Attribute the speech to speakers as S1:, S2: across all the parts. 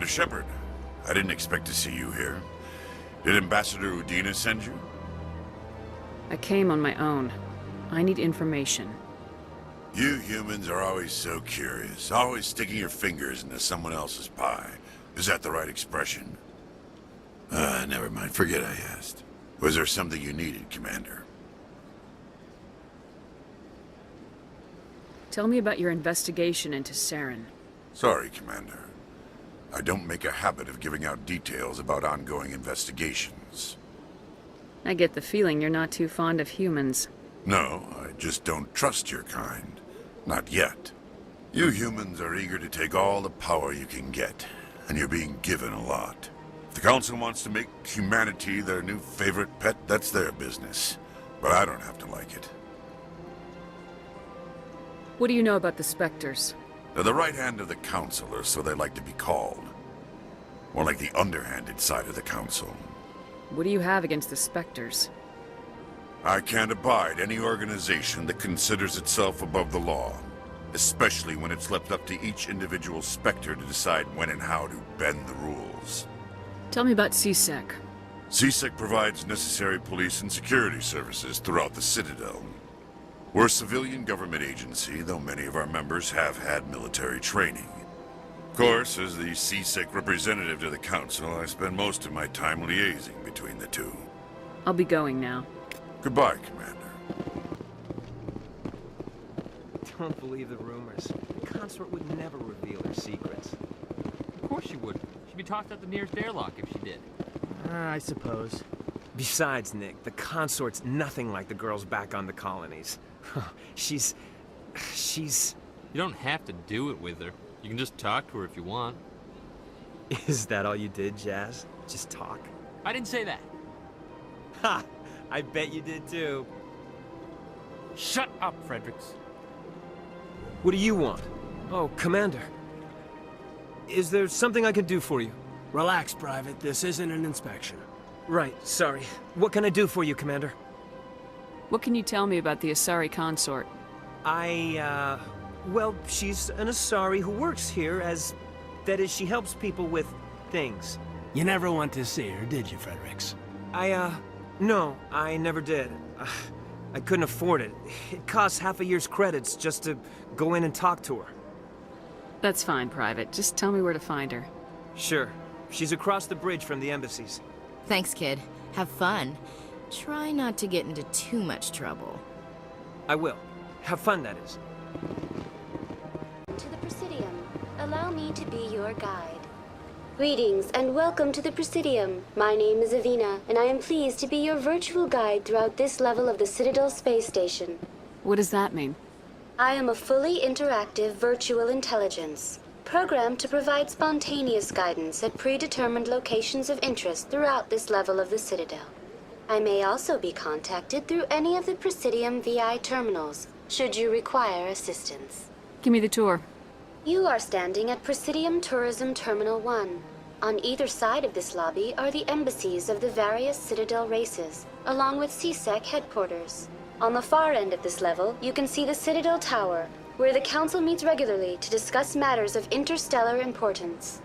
S1: Commander Shepard, I didn't expect to see you here. Did Ambassador Udina send you?
S2: I came on my own. I need information.
S1: You humans are always so curious, always sticking your fingers into someone else's pie. Is that the right expression? Never mind. Forget I asked. Was there something you needed, Commander?
S2: Tell me about your investigation into Saren.
S1: Sorry, Commander. I don't make a habit of giving out details about ongoing investigations.
S2: I get the feeling you're not too fond of humans.
S1: No, I just don't trust your kind. Not yet. You humans are eager to take all the power you can get, and you're being given a lot. If the Council wants to make humanity their new favorite pet, that's their business. But I don't have to like it.
S2: What do you know about the Spectres?
S1: They're the right hand of the Council, or so they like to be called. More like the underhanded side of the Council.
S2: What do you have against the Spectres?
S1: I can't abide any organization that considers itself above the law. Especially when it's left up to each individual Spectre to decide when and how to bend the rules.
S2: Tell me about CSEC.
S1: CSEC provides necessary police and security services throughout the Citadel. We're a civilian government agency, though many of our members have had military training. Of course, as the CSEC representative to the Council, I spend most of my time liaising between the two.
S2: I'll be going now.
S1: Goodbye, Commander.
S3: Don't believe the rumors. The consort would never reveal her secrets.
S4: Of course she would. She'd be tossed out the nearest airlock if she did.
S5: I suppose.
S3: Besides, Nick, the consort's nothing like the girls back on the colonies. She's...
S4: You don't have to do it with her. You can just talk to her if you want.
S3: Is that all you did, Jazz? Just talk?
S4: I didn't say that.
S3: Ha! I bet you did too.
S4: Shut up, Fredericks.
S3: What do you want? Oh, Commander. Is there something I can do for you?
S5: Relax, Private. This isn't an inspection.
S3: Right, sorry. What can I do for you, Commander?
S2: What can you tell me about the Asari consort?
S3: Well, she's an Asari who works here as... That is, she helps people with things.
S5: You never went to see her, did you, Fredericks?
S3: No, I never did. I couldn't afford it. It costs half a year's credits just to go in and talk to her.
S2: That's fine, Private. Just tell me where to find her.
S3: Sure. She's across the bridge from the embassies.
S6: Thanks, kid. Have fun. Try not to get into too much trouble.
S3: I will. Have fun, that is.
S7: To the Presidium. Allow me to be your guide. Greetings and welcome to the Presidium. My name is Avina, and I am pleased to be your virtual guide throughout this level of the Citadel Space Station.
S2: What does that mean?
S7: I am a fully interactive virtual intelligence, programmed to provide spontaneous guidance at predetermined locations of interest throughout this level of the Citadel. I may also be contacted through any of the Presidium VI terminals, should you require assistance.
S2: Give me the tour.
S7: You are standing at Presidium Tourism Terminal 1. On either side of this lobby are the embassies of the various Citadel races, along with CSEC headquarters. On the far end of this level, you can see the Citadel Tower, where the Council meets regularly to discuss matters of interstellar importance.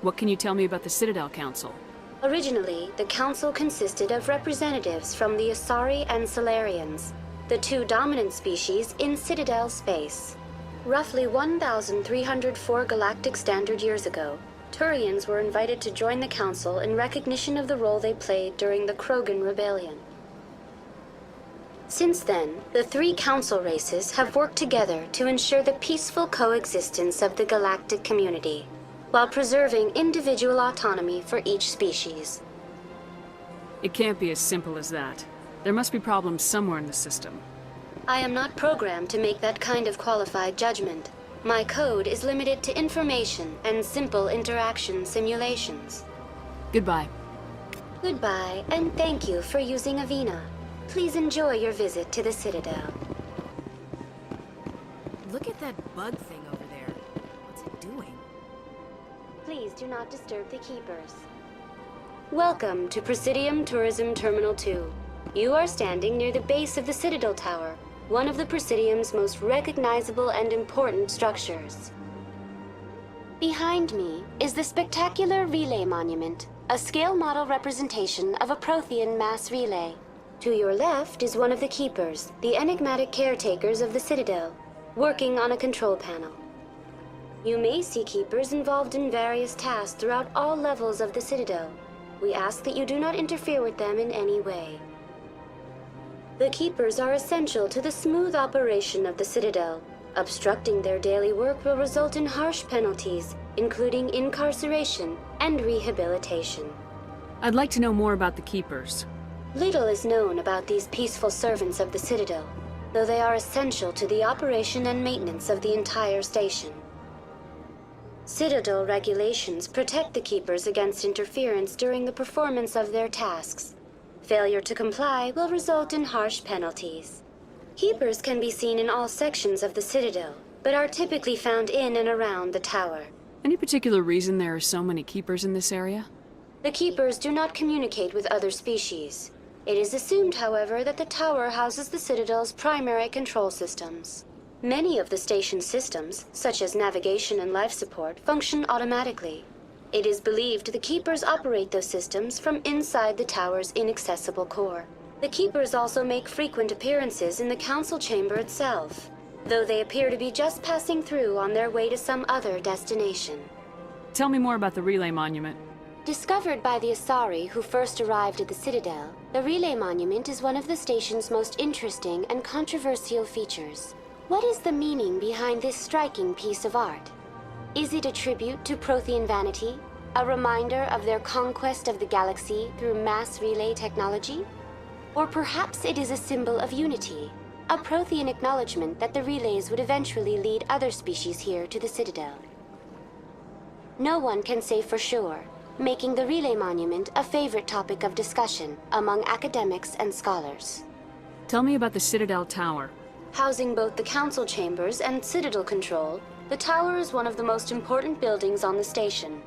S2: What can you tell me about the Citadel Council?
S7: Originally, the Council consisted of representatives from the Asari and Salarians, the two dominant species in Citadel space. Roughly 1,304 galactic standard years ago, Turians were invited to join the Council in recognition of the role they played during the Krogan Rebellion. Since then, the three Council races have worked together to ensure the peaceful coexistence of the galactic community, while preserving individual autonomy for each species.
S2: It can't be as simple as that. There must be problems somewhere in the system.
S7: I am not programmed to make that kind of qualified judgment. My code is limited to information and simple interaction simulations.
S2: Goodbye.
S7: Goodbye, and thank you for using Avina. Please enjoy your visit to the Citadel.
S6: Look at that bug thing over there. What's it doing?
S7: Please do not disturb the keepers. Welcome to Presidium Tourism Terminal 2. You are standing near the base of the Citadel Tower, one of the Presidium's most recognizable and important structures. Behind me is the spectacular Relay Monument, a scale model representation of a Prothean mass relay. To your left is one of the Keepers, the enigmatic caretakers of the Citadel, working on a control panel. You may see Keepers involved in various tasks throughout all levels of the Citadel. We ask that you do not interfere with them in any way. The Keepers are essential to the smooth operation of the Citadel. Obstructing their daily work will result in harsh penalties, including incarceration and rehabilitation.
S2: I'd like to know more about the Keepers.
S7: Little is known about these peaceful servants of the Citadel, though they are essential to the operation and maintenance of the entire station. Citadel regulations protect the Keepers against interference during the performance of their tasks. Failure to comply will result in harsh penalties. Keepers can be seen in all sections of the Citadel, but are typically found in and around the tower.
S2: Any particular reason there are so many Keepers in this area?
S7: The Keepers do not communicate with other species. It is assumed, however, that the tower houses the Citadel's primary control systems. Many of the station's systems, such as navigation and life support, function automatically. It is believed the Keepers operate those systems from inside the tower's inaccessible core. The Keepers also make frequent appearances in the Council Chamber itself, though they appear to be just passing through on their way to some other destination.
S2: Tell me more about the Relay Monument.
S7: Discovered by the Asari who first arrived at the Citadel, the Relay Monument is one of the station's most interesting and controversial features. What is the meaning behind this striking piece of art? Is it a tribute to Prothean vanity? A reminder of their conquest of the galaxy through mass relay technology? Or perhaps it is a symbol of unity, a Prothean acknowledgement that the relays would eventually lead other species here to the Citadel. No one can say for sure, making the Relay Monument a favorite topic of discussion among academics and scholars.
S2: Tell me about the Citadel Tower.
S7: Housing both the Council Chambers and Citadel Control, the tower is one of the most important buildings on the station.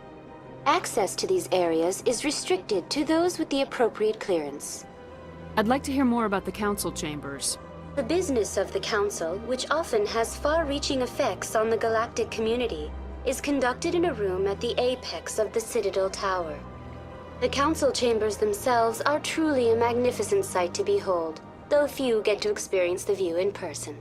S7: Access to these areas is restricted to those with the appropriate clearance.
S2: I'd like to hear more about the Council Chambers.
S7: The business of the Council, which often has far-reaching effects on the galactic community, is conducted in a room at the apex of the Citadel Tower. The Council Chambers themselves are truly a magnificent sight to behold, though few get to experience the view in person.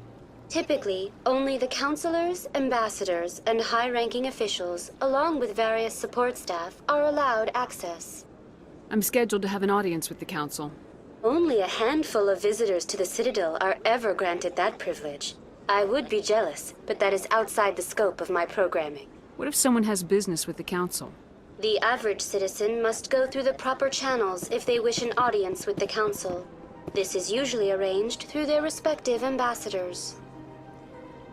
S7: Typically, only the councilors, ambassadors, and high-ranking officials, along with various support staff, are allowed access.
S2: I'm scheduled to have an audience with the Council.
S7: Only a handful of visitors to the Citadel are ever granted that privilege. I would be jealous, but that is outside the scope of my programming.
S2: What if someone has business with the Council?
S7: The average citizen must go through the proper channels if they wish an audience with the Council. This is usually arranged through their respective ambassadors.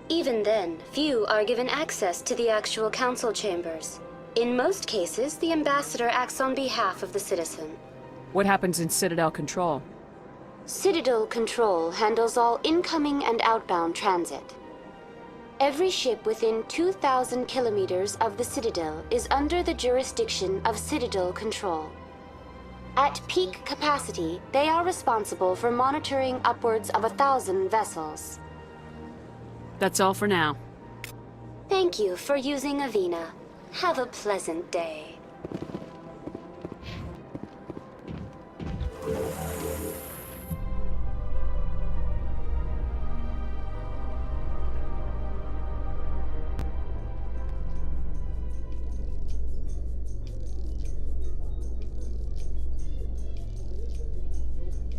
S7: Even then, few are given access to the actual Council chambers. In most cases, the ambassador acts on behalf of the citizen.
S2: What happens in Citadel Control?
S7: Citadel Control handles all incoming and outbound transit. Every ship within 2,000 kilometers of the Citadel is under the jurisdiction of Citadel Control. At peak capacity, they are responsible for monitoring upwards of 1,000 vessels.
S2: That's all for now.
S7: Thank you for using Avina. Have a pleasant day.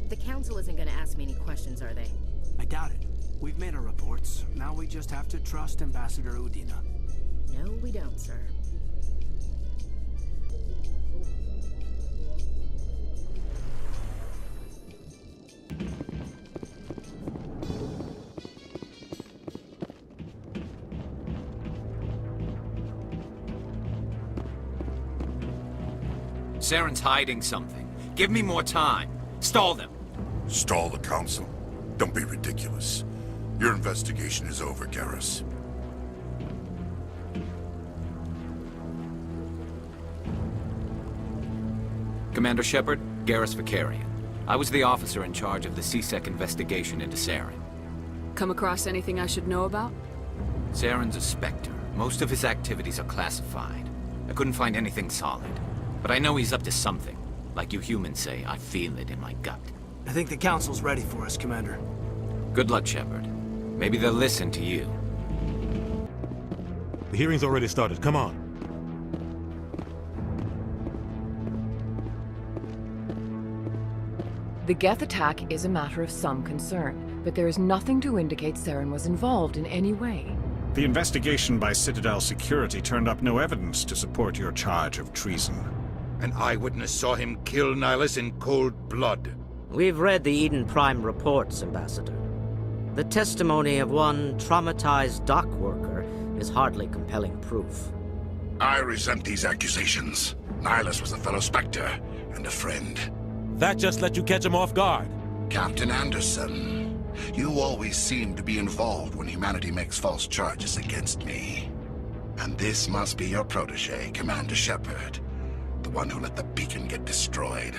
S6: The Council isn't gonna ask me any questions, are they?
S5: I doubt it. We've made our reports. Now we just have to trust Ambassador Udina.
S6: No, we don't, sir.
S8: Saren's hiding something. Give me more time. Stall them.
S1: Stall the Council? Don't be ridiculous. Your investigation is over, Garrus.
S8: Commander Shepard, Garrus Vakarian. I was the officer in charge of the C-Sec investigation into Saren.
S2: Come across anything I should know about?
S8: Saren's a Spectre, Most of his activities are classified. I couldn't find anything solid. But I know he's up to something. Like you humans say, I feel it in my gut.
S5: I think the Council's ready for us, Commander.
S8: Good luck, Shepard. Maybe they'll listen to you.
S9: The hearing's already started. Come on.
S10: The Geth attack is a matter of some concern, but there is nothing to indicate Saren was involved in any way.
S11: The investigation by Citadel Security turned up no evidence to support your charge of treason.
S12: An eyewitness saw him kill Nihilus in cold blood.
S13: We've read the Eden Prime reports, Ambassador. The testimony of one traumatized dock worker is hardly compelling proof.
S1: I resent these accusations. Nihilus was a fellow Spectre and a friend.
S9: That just let you catch him off guard.
S1: Captain Anderson, you always seem to be involved when humanity makes false charges against me. And this must be your protege, Commander Shepard. The one who let the beacon get destroyed.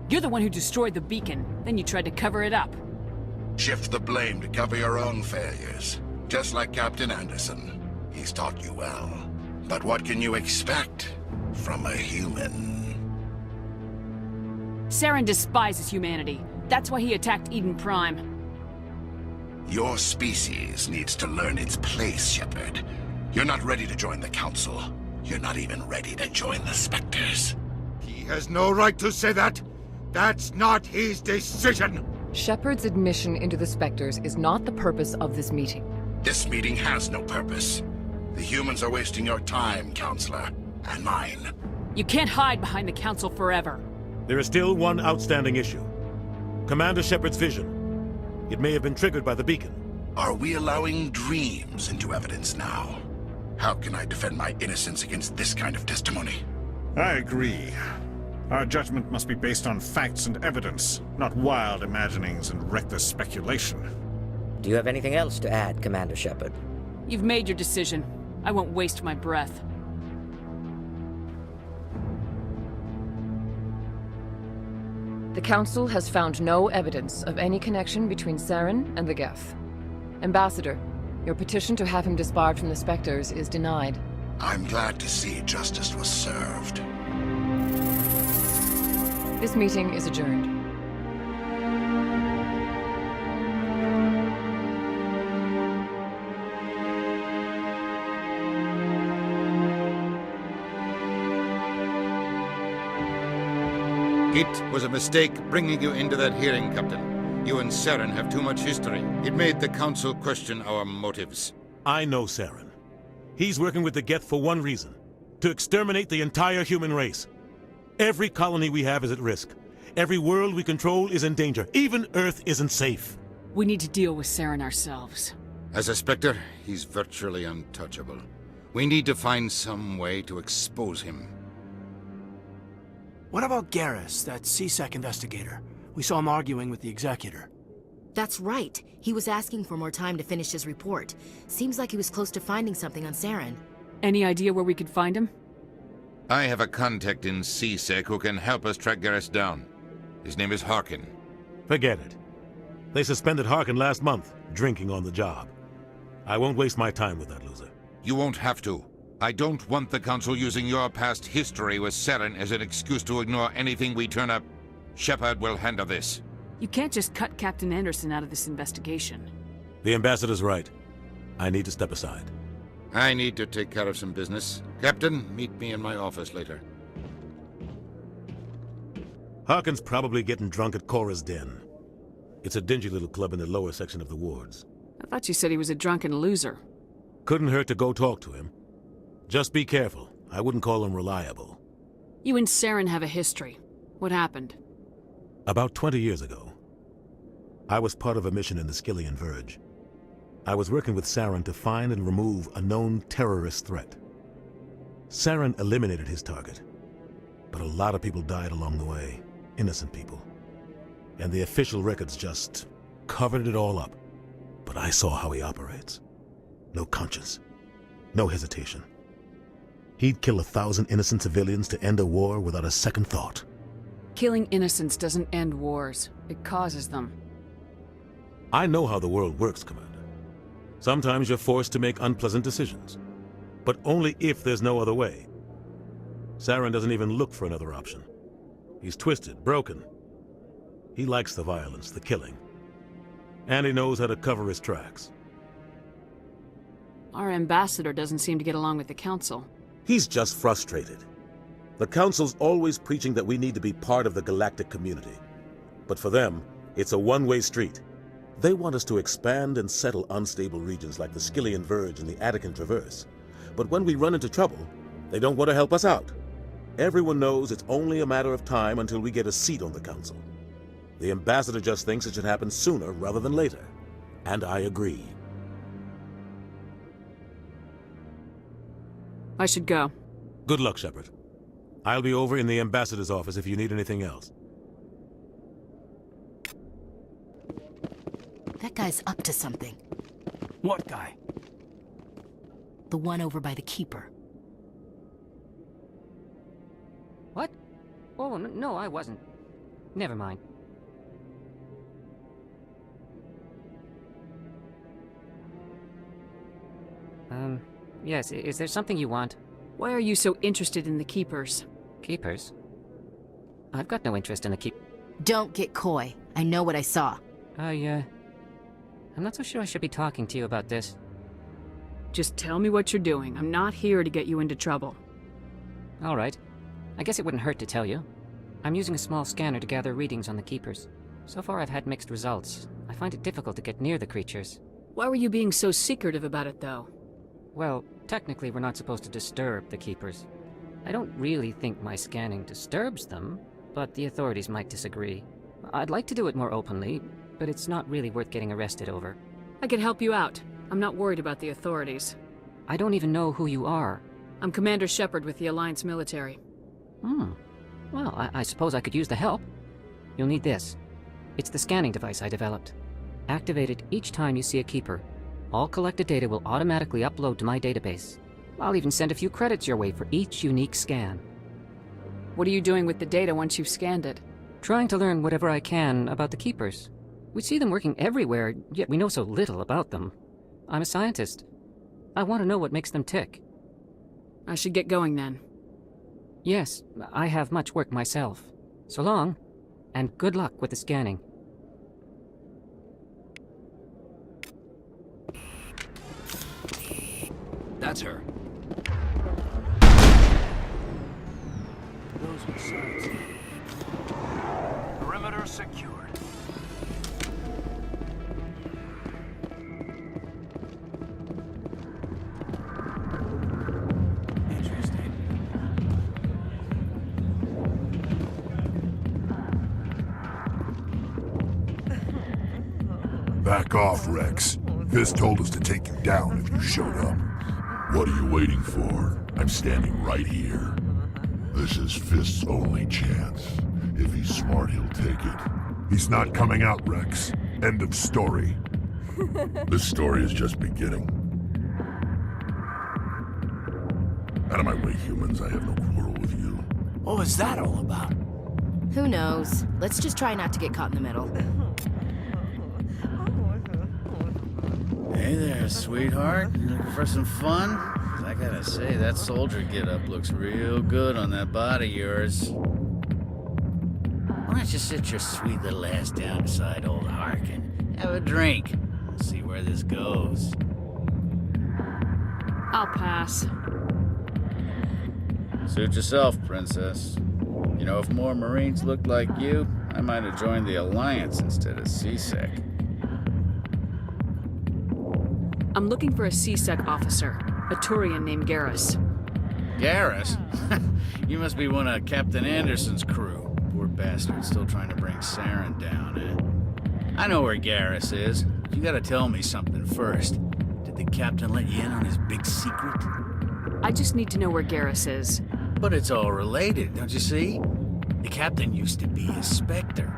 S2: You're the one who destroyed the beacon, then you tried to cover it up.
S1: Shift the blame to cover your own failures. Just like Captain Anderson. He's taught you well. But what can you expect from a human?
S2: Saren despises humanity. That's why he attacked Eden Prime.
S1: Your species needs to learn its place, Shepard. You're not ready to join the Council. You're not even ready to join the Spectres.
S12: He has no right to say that. That's not his decision.
S10: Shepard's admission into the Spectres is not the purpose of this meeting.
S1: This meeting has no purpose. The humans are wasting your time, Counselor, and mine.
S2: You can't hide behind the Council forever.
S9: There is still one outstanding issue. Commander Shepard's vision. It may have been triggered by the beacon.
S1: Are we allowing dreams into evidence now? How can I defend my innocence against this kind of testimony?
S11: I agree. Our judgment must be based on facts and evidence, not wild imaginings and reckless speculation.
S13: Do you have anything else to add, Commander Shepard?
S2: You've made your decision. I won't waste my breath.
S10: The Council has found no evidence of any connection between Saren and the Geth. Ambassador, your petition to have him disbarred from the Spectres is denied.
S1: I'm glad to see justice was served.
S10: This meeting is adjourned.
S12: It was a mistake bringing you into that hearing, Captain. You and Saren have too much history. It made the Council question our motives.
S9: I know Saren. He's working with the Geth for one reason. To exterminate the entire human race. Every colony we have is at risk. Every world we control is in danger. Even Earth isn't safe.
S2: We need to deal with Saren ourselves.
S12: As a Spectre, he's virtually untouchable. We need to find some way to expose him.
S5: What about Garrus, that CSEC investigator? We saw him arguing with the Executor.
S6: That's right. He was asking for more time to finish his report. Seems like he was close to finding something on Saren.
S2: Any idea where we could find him?
S12: I have a contact in CSEC who can help us track Garrus down. His name is Harkin.
S9: Forget it. They suspended Harkin last month, drinking on the job. I won't waste my time with that loser.
S12: You won't have to. I don't want the Council using your past history with Saren as an excuse to ignore anything we turn up. Shepard will handle this.
S2: You can't just cut Captain Anderson out of this investigation.
S9: The Ambassador's right. I need to step aside.
S12: I need to take care of some business. Captain, meet me in my office later.
S9: Harkin's probably getting drunk at Cora's Den. It's a dingy little club in the lower section of the wards.
S2: I thought you said he was a drunken loser.
S9: Couldn't hurt to go talk to him. Just be careful. I wouldn't call him reliable.
S2: You and Saren have a history. What happened?
S9: About 20 years ago, I was part of a mission in the Skyllian Verge. I was working with Saren to find and remove a known terrorist threat. Saren eliminated his target, but a lot of people died along the way, innocent people. And the official records just covered it all up. But I saw how he operates. No conscience, no hesitation. He'd kill 1,000 innocent civilians to end a war without a second thought.
S2: Killing innocents doesn't end wars. It causes them.
S9: I know how the world works, Commander. Sometimes you're forced to make unpleasant decisions. But only if there's no other way. Saren doesn't even look for another option. He's twisted, broken. He likes the violence, the killing. And he knows how to cover his tracks.
S2: Our ambassador doesn't seem to get along with the Council.
S9: He's just frustrated. The Council's always preaching that we need to be part of the galactic community. But for them, it's a one-way street. They want us to expand and settle unstable regions like the Skillian Verge and the Attican Traverse. But when we run into trouble, they don't want to help us out. Everyone knows it's only a matter of time until we get a seat on the Council. The ambassador just thinks it should happen sooner rather than later. And I agree.
S2: I should go.
S9: Good luck, Shepard. I'll be over in the ambassador's office if you need anything else.
S6: That guy's up to something.
S5: What guy?
S6: The one over by the Keeper.
S14: What? Oh, no, I wasn't. Never mind. Yes, is there something you want?
S2: Why are you so interested in the Keepers?
S14: Keepers? I've got no interest in the
S6: Don't get coy. I know what I saw.
S14: I'm not so sure I should be talking to you about this.
S2: Just tell me what you're doing. I'm not here to get you into trouble.
S14: All right. I guess it wouldn't hurt to tell you. I'm using a small scanner to gather readings on the Keepers. So far I've had mixed results. I find it difficult to get near the creatures.
S2: Why were you being so secretive about it, though?
S14: Well, technically we're not supposed to disturb the Keepers. I don't really think my scanning disturbs them, but the authorities might disagree. I'd like to do it more openly, but it's not really worth getting arrested over.
S2: I could help you out. I'm not worried about the authorities.
S14: I don't even know who you are.
S2: I'm Commander Shepard with the Alliance military.
S14: Well, I suppose I could use the help. You'll need this. It's the scanning device I developed. Activate it each time you see a Keeper. All collected data will automatically upload to my database. I'll even send a few credits your way for each unique scan.
S2: What are you doing with the data once you've scanned it?
S14: Trying to learn whatever I can about the Keepers. We see them working everywhere, yet we know so little about them. I'm a scientist. I want to know what makes them tick.
S2: I should get going then.
S14: Yes, I have much work myself. So long, and good luck with the scanning.
S5: That's her. Those are sides. Perimeter secured. Interesting.
S1: Back off, Rex. Fisk told us to take you down if you showed up. What are you waiting for? I'm standing right here. This is Fisk's only chance. If he's smart, he'll take it. He's not coming out, Rex. End of story. This story is just beginning. Out of my way, humans. I have no quarrel with you.
S5: What was that all about?
S6: Who knows? Let's just try not to get caught in the middle.
S15: Hey there, sweetheart. You looking for some fun? 'Cause I gotta say, that soldier get-up looks real good on that body of yours. Why don't you sit your sweet little ass down beside old Harkin? Have a drink. We'll see where this goes.
S2: I'll pass.
S15: Suit yourself, princess. You know, if more Marines looked like you, I might have joined the Alliance instead of CSEC.
S2: I'm looking for a CSEC officer, a Turian named Garrus.
S15: Garrus? You must be one of Captain Anderson's crew. Poor bastard, still trying to bring Saren down, eh? I know where Garrus is, but you gotta tell me something first. Did the captain let you in on his big secret?
S2: I just need to know where Garrus is.
S15: But it's all related, don't you see? The captain used to be a Spectre.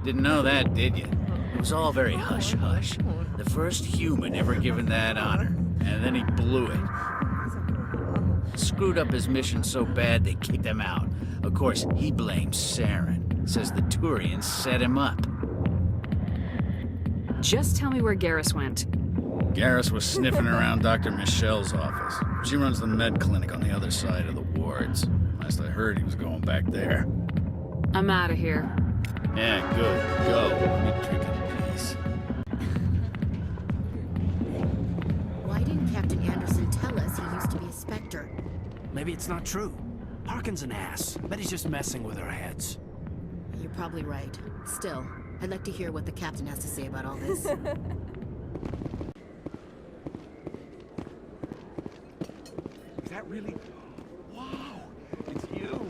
S15: Didn't know that, did you? It was all very hush-hush. The first human ever given that honor. And then he blew it. Screwed up his mission so bad they kicked him out. Of course, he blames Saren. Says the Turians set him up.
S2: Just tell me where Garrus went.
S15: Garrus was sniffing around Dr. Michelle's office. She runs the med clinic on the other side of the wards. Last I heard, he was going back there.
S2: I'm out of here.
S15: Yeah, good. Go. Let me drink in peace.
S6: Why didn't Captain Anderson tell us he used to be a Spectre?
S5: Maybe it's not true. Harkin's an ass. Bet he's just messing with our heads.
S6: You're probably right. Still, I'd like to hear what the captain has to say about all this.
S16: Is that really... Wow! It's you!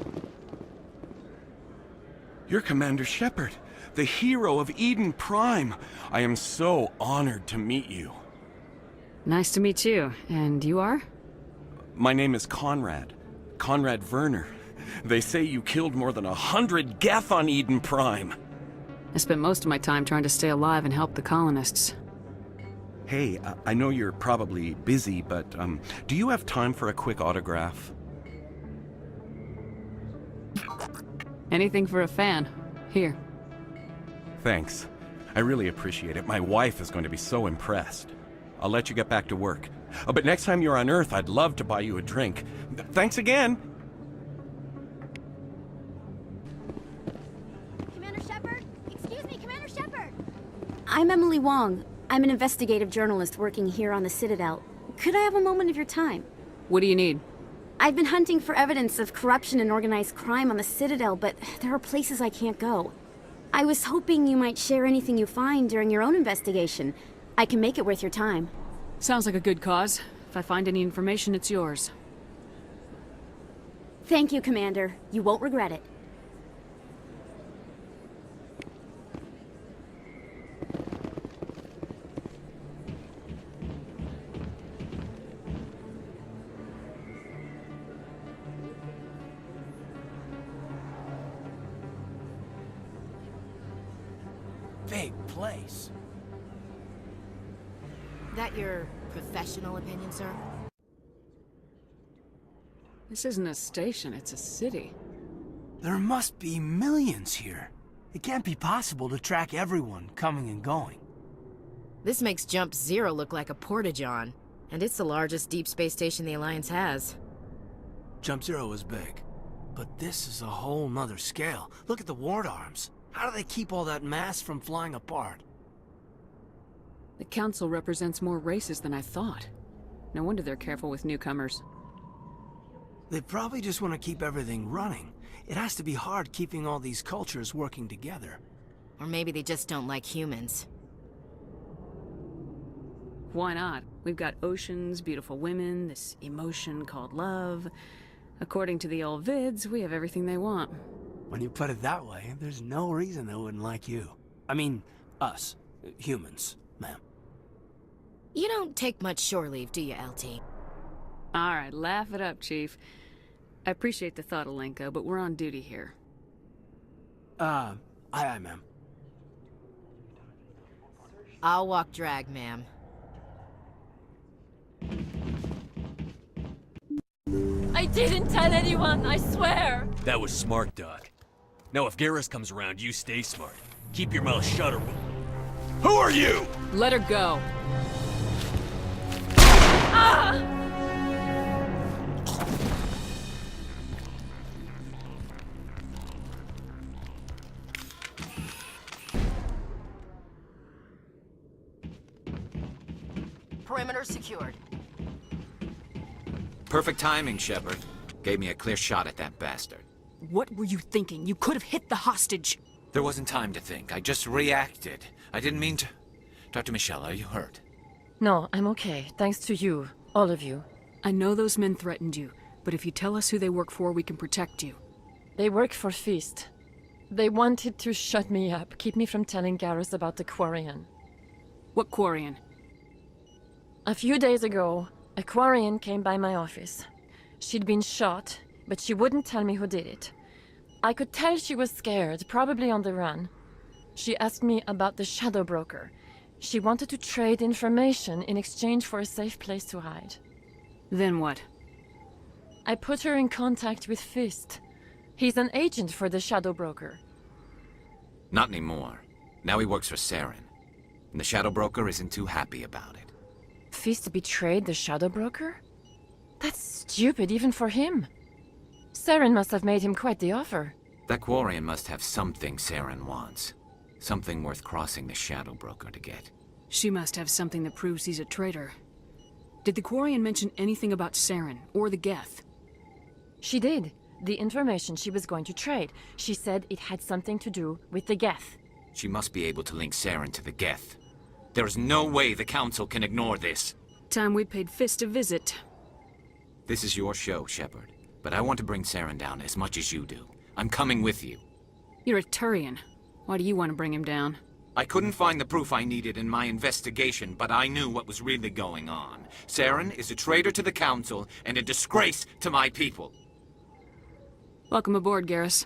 S16: You're Commander Shepard, the hero of Eden Prime. I am so honored to meet you.
S2: Nice to meet you. And you are?
S16: My name is Conrad. Conrad Werner. They say you killed more than 100 Geth on Eden Prime.
S2: I spent most of my time trying to stay alive and help the colonists.
S16: Hey, I know you're probably busy, but do you have time for a quick autograph?
S2: Anything for a fan. Here.
S16: Thanks. I really appreciate it. My wife is going to be so impressed. I'll let you get back to work. But next time you're on Earth, I'd love to buy you a drink. Thanks again!
S17: Commander Shepard? Excuse me, Commander Shepard! I'm Emily Wong. I'm an investigative journalist working here on the Citadel. Could I have a moment of your time?
S2: What do you need?
S17: I've been hunting for evidence of corruption and organized crime on the Citadel, but there are places I can't go. I was hoping you might share anything you find during your own investigation. I can make it worth your time.
S2: Sounds like a good cause. If I find any information, it's yours.
S17: Thank you, Commander. You won't regret it.
S5: Big place.
S6: That your professional opinion, sir?
S2: This isn't a station, it's a city.
S5: There must be millions here. It can't be possible to track everyone coming and going.
S6: This makes Jump Zero look like a porta-john, and it's the largest deep space station the Alliance has.
S5: Jump Zero is big, but this is a whole nother scale. Look at the ward arms. How do they keep all that mass from flying apart?
S2: The Council represents more races than I thought. No wonder they're careful with newcomers.
S5: They probably just want to keep everything running. It has to be hard keeping all these cultures working together.
S6: Or maybe they just don't like humans.
S2: Why not? We've got oceans, beautiful women, this emotion called love. According to the old vids, we have everything they want.
S5: When you put it that way, there's no reason they wouldn't like you. I mean, us. Humans, ma'am.
S6: You don't take much shore leave, do you, LT?
S2: Alright, laugh it up, Chief. I appreciate the thought, Alenko, but we're on duty here.
S5: Aye, ma'am.
S6: I'll walk drag, ma'am.
S18: I didn't tell anyone, I swear!
S19: That was smart, Doc. Now if Garrus comes around, you stay smart. Keep your mouth shut or Who are you?
S2: Let her go.
S18: Ah!
S6: Perimeter secured.
S8: Perfect timing, Shepard. Gave me a clear shot at that bastard.
S2: What were you thinking? You could have hit the hostage.
S8: There wasn't time to think. I just reacted. I didn't mean to... Dr. Michelle, are you hurt?
S10: No, I'm okay. Thanks to you. All of you.
S2: I know those men threatened you, but if you tell us who they work for, we can protect you.
S10: They work for Feast. They wanted to shut me up, keep me from telling Garrus about the Quarian.
S2: What Quarian?
S10: A few days ago, a Quarian came by my office. She'd been shot, but she wouldn't tell me who did it. I could tell she was scared, probably on the run. She asked me about the Shadow Broker. She wanted to trade information in exchange for a safe place to hide.
S2: Then what?
S10: I put her in contact with Fist. He's an agent for the Shadow Broker.
S8: Not anymore. Now he works for Saren. And the Shadow Broker isn't too happy about it.
S10: Fist betrayed the Shadow Broker? That's stupid even for him. Saren must have made him quite the offer.
S8: That Quarian must have something Saren wants. Something worth crossing the Shadow Broker to get.
S2: She must have something that proves he's a traitor. Did the Quarian mention anything about Saren or the Geth?
S10: She did. The information she was going to trade. She said it had something to do with the Geth.
S8: She must be able to link Saren to the Geth. There's no way the Council can ignore this.
S2: Time we paid Fist a visit.
S8: This is your show, Shepard. But I want to bring Saren down as much as you do. I'm coming with you.
S2: You're a Turian. Why do you want to bring him down?
S8: I couldn't find the proof I needed in my investigation, but I knew what was really going on. Saren is a traitor to the Council and a disgrace to my people.
S2: Welcome aboard, Garrus.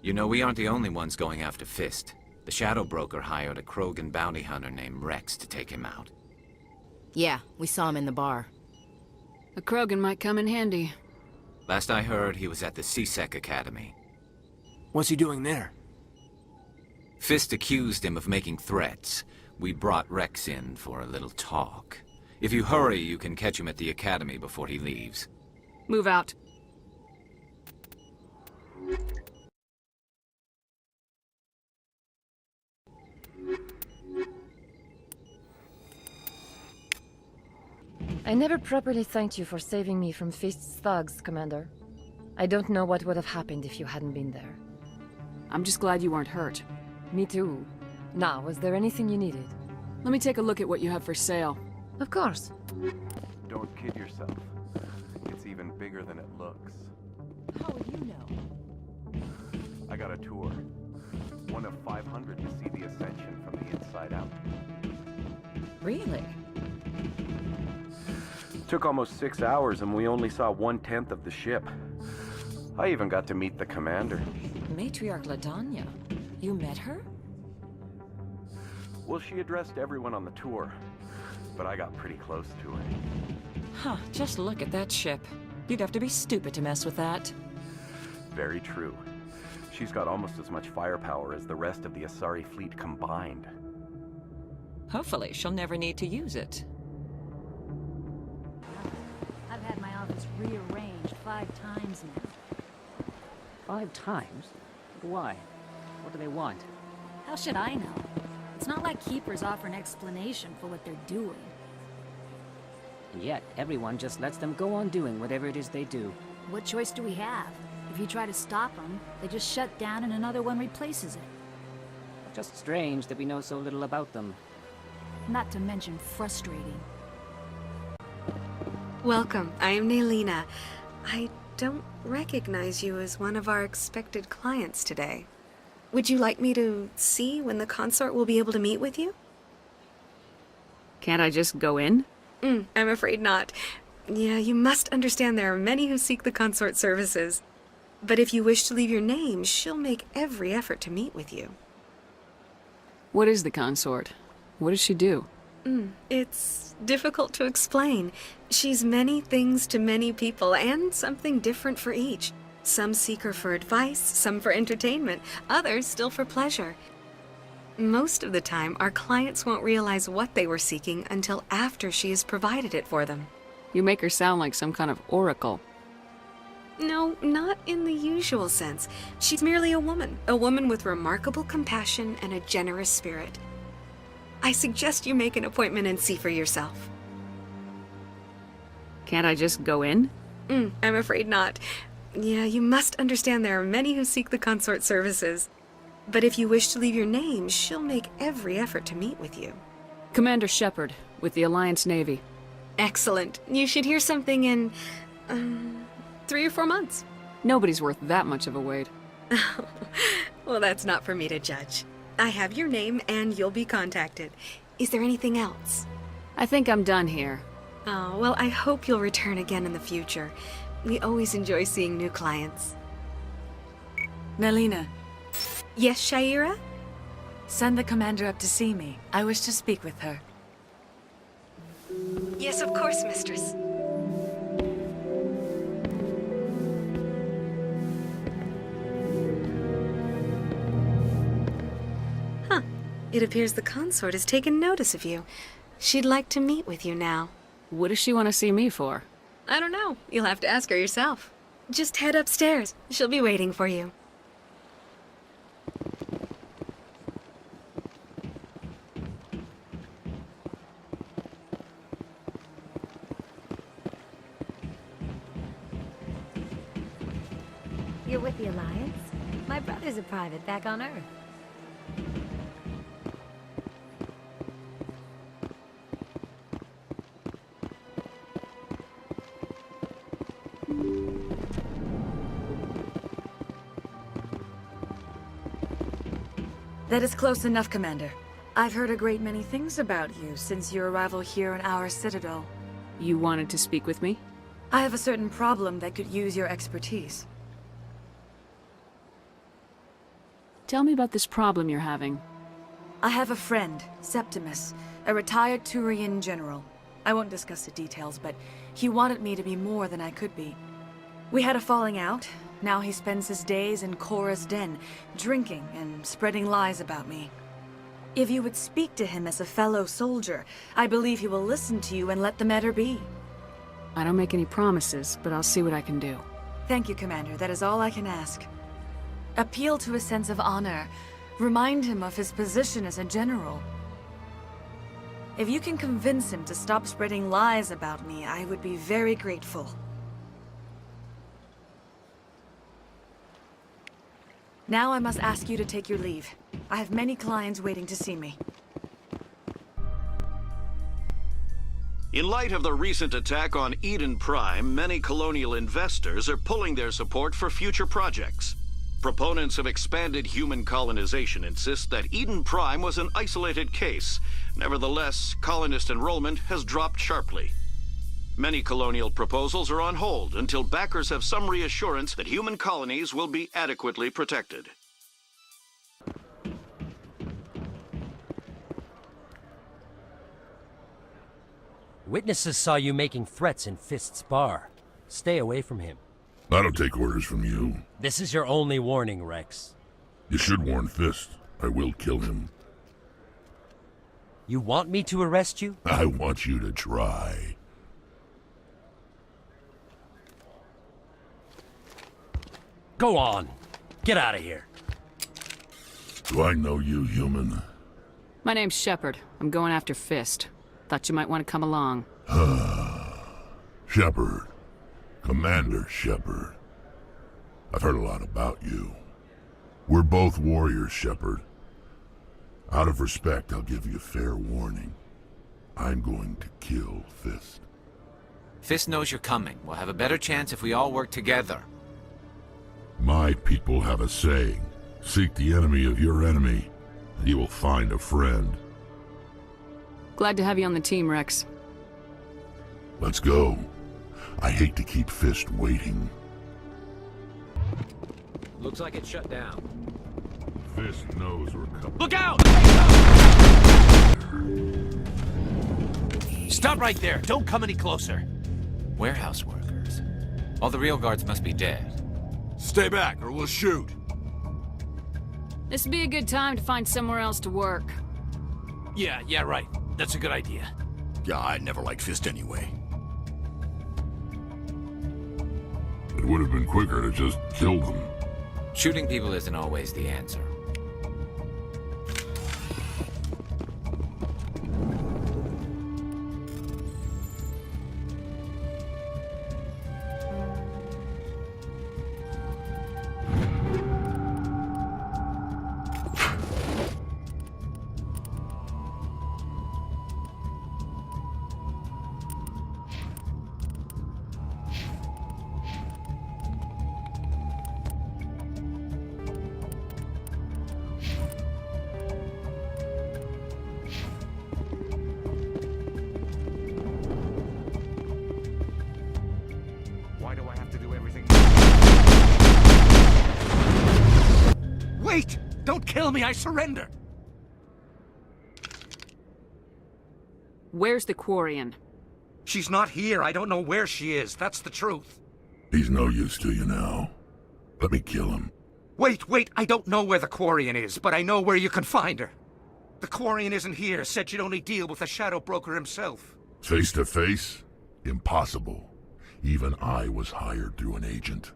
S8: You know, we aren't the only ones going after Fist. The Shadow Broker hired a Krogan bounty hunter named Rex to take him out.
S6: Yeah, we saw him in the bar.
S2: A Krogan might come in handy.
S8: Last I heard, he was at the C-Sec Academy.
S5: What's he doing there?
S8: Fist accused him of making threats. We brought Rex in for a little talk. If you hurry, you can catch him at the Academy before he leaves.
S2: Move out.
S10: I never properly thanked you for saving me from Fist's thugs, Commander. I don't know what would have happened if you hadn't been there.
S2: I'm just glad you weren't hurt.
S10: Me too. Now, was there anything you needed?
S2: Let me take a look at what you have for sale.
S10: Of course.
S16: Don't kid yourself. It's even bigger than it looks.
S10: How would you know?
S16: I got a tour. One of 500 to see the Ascension from the inside out.
S10: Really?
S16: Took almost 6 hours and we only saw 1/10 of the ship. I even got to meet the commander.
S20: Matriarch Ladanya. You met her?
S16: Well, she addressed everyone on the tour, but I got pretty close to her.
S20: Huh, just look at that ship. You'd have to be stupid to mess with that.
S16: Very true. She's got almost as much firepower as the rest of the Asari fleet combined.
S20: Hopefully, she'll never need to use it.
S21: I've had my office rearranged 5 times now.
S14: 5 times? Why? What do they want?
S21: How should I know? It's not like Keepers offer an explanation for what they're doing.
S14: And yet, everyone just lets them go on doing whatever it is they do.
S21: What choice do we have? If you try to stop them, they just shut down and another one replaces it.
S14: Just strange that we know so little about them.
S21: Not to mention frustrating.
S22: Welcome, I am Naelina. I don't recognize you as one of our expected clients today. Would you like me to see when the consort will be able to meet with you?
S2: Can't I just go in?
S22: I'm afraid not. Yeah, you must understand there are many who seek the consort services. But if you wish to leave your name, she'll make every effort to meet with you.
S2: What is the consort? What does she do?
S22: It's difficult to explain. She's many things to many people, and something different for each. Some seek her for advice, some for entertainment, others still for pleasure. Most of the time, our clients won't realize what they were seeking until after she has provided it for them.
S2: You make her sound like some kind of oracle.
S22: No, not in the usual sense. She's merely a woman with remarkable compassion and a generous spirit. I suggest you make an appointment and see for yourself.
S2: Can't I just go in?
S22: I'm afraid not. Yeah, you must understand there are many who seek the consort services. But if you wish to leave your name, she'll make every effort to meet with you.
S2: Commander Shepard, with the Alliance Navy.
S22: Excellent. You should hear something in, 3 or 4 months.
S2: Nobody's worth that much of a wait.
S22: Well, that's not for me to judge. I have your name and you'll be contacted. Is there anything else?
S2: I think I'm done here.
S22: Oh, well, I hope you'll return again in the future. We always enjoy seeing new clients.
S23: Naelina.
S22: Yes, Sha'ira?
S23: Send the commander up to see me. I wish to speak with her.
S22: Yes, of course, mistress. Huh. It appears the consort has taken notice of you. She'd like to meet with you now.
S2: What does she want to see me for?
S22: I don't know. You'll have to ask her yourself. Just head upstairs. She'll be waiting for you.
S21: You're with the Alliance? My brother's a private back on Earth.
S23: That is close enough, Commander. I've heard a great many things about you since your arrival here in our Citadel.
S2: You wanted to speak with me?
S23: I have a certain problem that could use your expertise.
S2: Tell me about this problem you're having.
S23: I have a friend, Septimus, a retired Turian general. I won't discuss the details, but he wanted me to be more than I could be. We had a falling out. Now he spends his days in Korra's den, drinking and spreading lies about me. If you would speak to him as a fellow soldier, I believe he will listen to you and let the matter be.
S2: I don't make any promises, but I'll see what I can do.
S23: Thank you, Commander. That is all I can ask. Appeal to his sense of honor. Remind him of his position as a general. If you can convince him to stop spreading lies about me, I would be very grateful. Now I must ask you to take your leave. I have many clients waiting to see me.
S3: In light of the recent attack on Eden Prime, many colonial investors are pulling their support for future projects. Proponents of expanded human colonization insist that Eden Prime was an isolated case. Nevertheless, colonist enrollment has dropped sharply. Many colonial proposals are on hold until backers have some reassurance that human colonies will be adequately protected.
S4: Witnesses saw you making threats in Fist's bar. Stay away from him.
S1: I don't take orders from you.
S4: This is your only warning, Rex.
S1: You should warn Fist. I will kill him.
S4: You want me to arrest you?
S1: I want you to try.
S4: Go on. Get out of here.
S1: Do I know you, human?
S2: My name's Shepard. I'm going after Fist. Thought you might want to come along.
S1: Shepard. Commander Shepard. I've heard a lot about you. We're both warriors, Shepard. Out of respect, I'll give you fair warning. I'm going to kill Fist.
S8: Fist knows you're coming. We'll have a better chance if we all work together.
S1: My people have a saying. Seek the enemy of your enemy, and you will find a friend.
S2: Glad to have you on the team, Rex.
S1: Let's go. I hate to keep Fist waiting.
S8: Looks like it's shut down.
S1: Fist knows we're coming.
S19: Look out! Stop right there. Don't come any closer.
S8: Warehouse workers. All the real guards must be dead.
S7: Stay back or we'll shoot.
S2: This'd be a good time to find somewhere else to work.
S19: Yeah, right. That's a good idea.
S7: Yeah, I never liked Fist anyway.
S1: It would have been quicker to just kill them.
S8: Shooting people isn't always the answer.
S7: Why do I have to do everything? Wait! Don't kill me, I surrender!
S2: Where's the Quarian?
S7: She's not here. I don't know where she is. That's the truth.
S1: He's no use to you now. Let me kill him.
S7: Wait! I don't know where the Quarian is, but I know where you can find her. The Quarian isn't here. Said she'd only deal with the Shadow Broker himself.
S1: Face to face? Impossible. Even I was hired through an agent.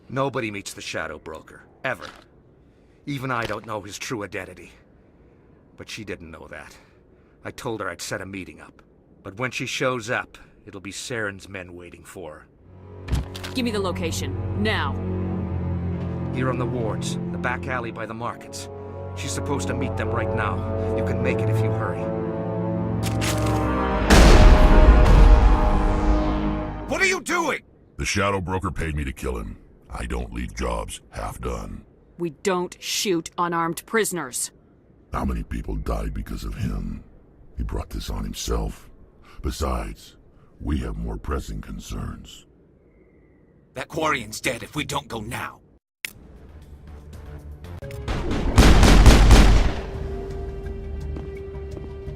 S7: Nobody meets the Shadow Broker, ever. Even I don't know his true identity. But she didn't know that. I told her I'd set a meeting up. But when she shows up, it'll be Saren's men waiting for her.
S2: Give me the location, now.
S7: Here on the wards, the back alley by the markets. She's supposed to meet them right now. You can make it if you hurry.
S1: What are you doing? The Shadow Broker paid me to kill him. I don't leave jobs half done.
S2: We don't shoot unarmed prisoners.
S1: How many people died because of him? He brought this on himself. Besides, we have more pressing concerns.
S8: That Quarian's dead if we don't go now.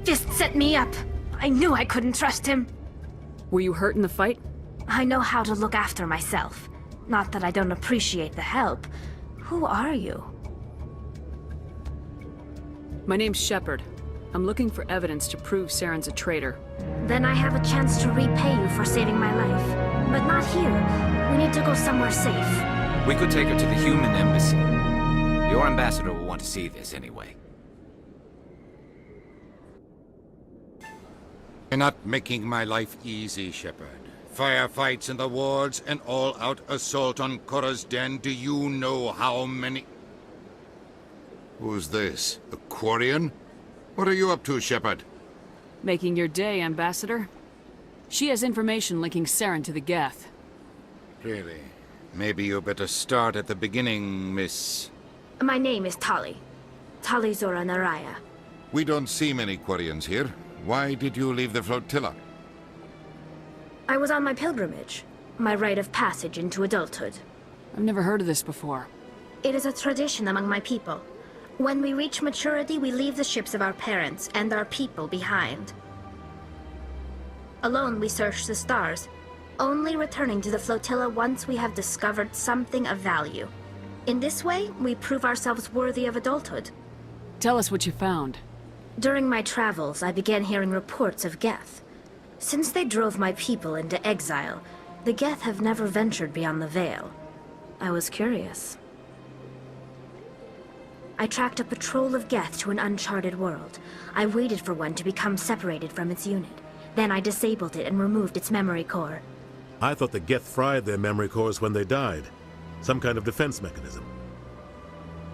S21: Just set me up. I knew I couldn't trust him.
S2: Were you hurt in the fight?
S21: I know how to look after myself. Not that I don't appreciate the help. Who are you?
S2: My name's Shepard. I'm looking for evidence to prove Saren's a traitor.
S21: Then I have a chance to repay you for saving my life. But not here. We need to go somewhere safe.
S8: We could take her to the human embassy. Your ambassador will want to see this anyway.
S11: You're not making my life easy, Shepard. Firefights in the wards, an all-out assault on Korra's den. Do you know how many... Who's this? A Quarian? What are you up to, Shepard?
S2: Making your day, Ambassador. She has information linking Saren to the Geth.
S11: Really? Maybe you better start at the beginning, Miss...
S21: My name is Tali. Tali Zora Naraya.
S11: We don't see many Quarians here. Why did you leave the flotilla?
S21: I was on my pilgrimage. My rite of passage into adulthood.
S2: I've never heard of this before.
S21: It is a tradition among my people. When we reach maturity, we leave the ships of our parents and our people behind. Alone, we search the stars, only returning to the flotilla once we have discovered something of value. In this way, we prove ourselves worthy of adulthood.
S2: Tell us what you found.
S21: During my travels, I began hearing reports of Geth. Since they drove my people into exile, the Geth have never ventured beyond the Veil. I was curious. I tracked a patrol of Geth to an uncharted world. I waited for one to become separated from its unit. Then I disabled it and removed its memory core.
S9: I thought the Geth fried their memory cores when they died. Some kind of defense mechanism.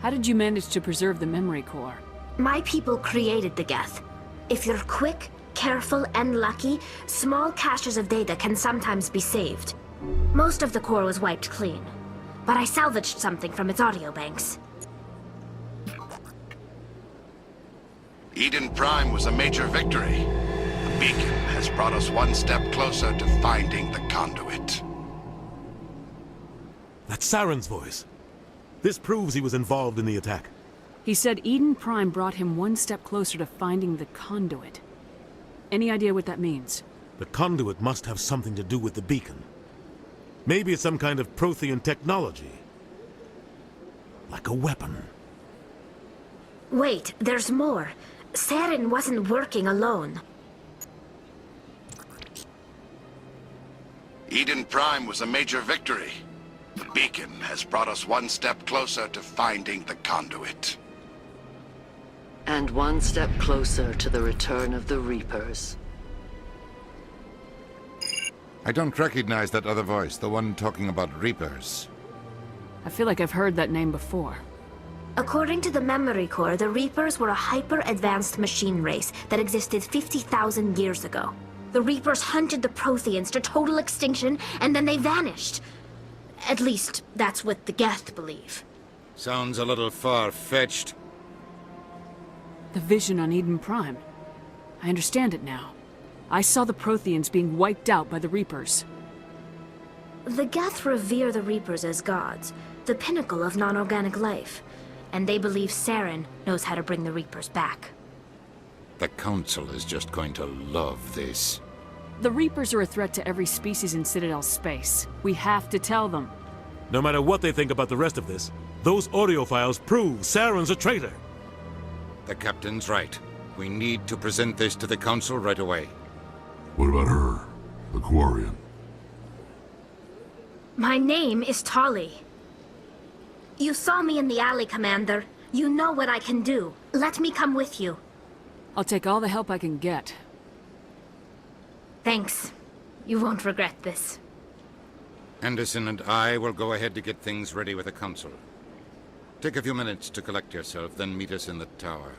S2: How did you manage to preserve the memory core?
S21: My people created the Geth. If you're quick, careful, and lucky, small caches of data can sometimes be saved. Most of the core was wiped clean, but I salvaged something from its audio banks.
S12: Eden Prime was a major victory. The beacon has brought us one step closer to finding the conduit.
S9: That's Saren's voice. This proves he was involved in the attack.
S2: He said Eden Prime brought him one step closer to finding the conduit. Any idea what that means?
S9: The conduit must have something to do with the beacon. Maybe it's some kind of Prothean technology. Like a weapon.
S21: Wait, there's more. Saren wasn't working alone.
S12: Eden Prime was a major victory. The beacon has brought us one step closer to finding the conduit.
S13: And one step closer to the return of the Reapers.
S11: I don't recognize that other voice, the one talking about Reapers.
S2: I feel like I've heard that name before.
S21: According to the memory core, the Reapers were a hyper-advanced machine race that existed 50,000 years ago. The Reapers hunted the Protheans to total extinction, and then they vanished. At least, that's what the Geth believe.
S11: Sounds a little far-fetched.
S2: The vision on Eden Prime. I understand it now. I saw the Protheans being wiped out by the Reapers.
S21: The Geth revere the Reapers as gods, the pinnacle of non-organic life. And they believe Saren knows how to bring the Reapers back.
S11: The Council is just going to love this.
S2: The Reapers are a threat to every species in Citadel space. We have to tell them.
S9: No matter what they think about the rest of this, those audio files prove Saren's a traitor.
S11: The captain's right. We need to present this to the council right away.
S1: What about her? The Quarian?
S21: My name is Tali. You saw me in the alley, Commander. You know what I can do. Let me come with you.
S2: I'll take all the help I can get.
S21: Thanks. You won't regret this.
S11: Anderson and I will go ahead to get things ready with the council. Take a few minutes to collect yourself, then meet us in the tower.